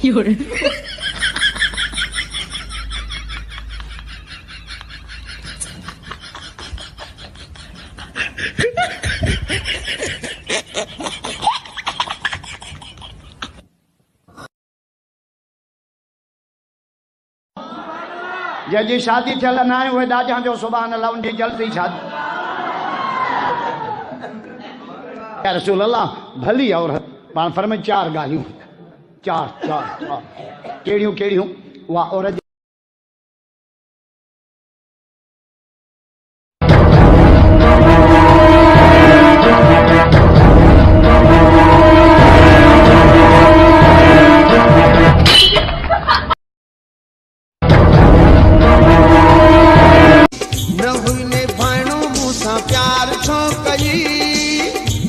有人。जैसी शादी थियल ना आहे उहे ॾाजा जो सुभान अल्लाह उनजी जल्दी शादी। या रसूल अल्लाह भली औरत पाण फरमाए चार ॻाल्हियूं चार चार कहिड़ियूं कहिड़ियूं उहा औरत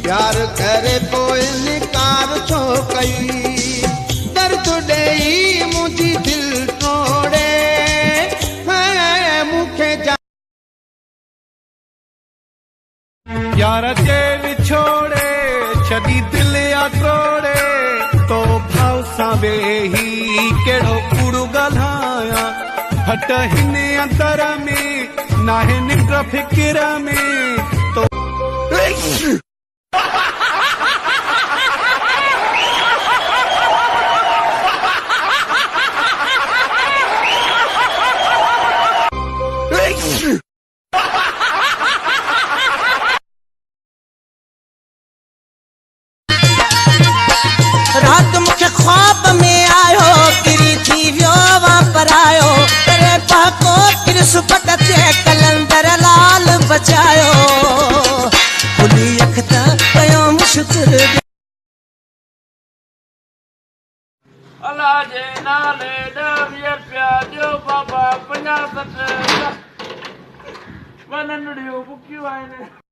प्यार करे पोइ निकार छो कई दर्द ॾेई मुंहिंजी दिल तोड़े मूंखे यार जे विछोड़े छॾी दिल या तोड़े तो भाव सां वेही कहिड़ो कूड़ ॻाल्हायां हट हिन अंदर में नाहे निंड फिकिर में तो रात मुझे ख्वाब में आयो किरी थी वियो वापर आयो तेरे पाको किर सुपट ते कलंदर लाल बचायो खुली अखता कयो मुश्किल अल्लाह जे नाले ॾह रुपया ॾियो बाबा 50 60 वनंडियूं बुकियूं आहिनि।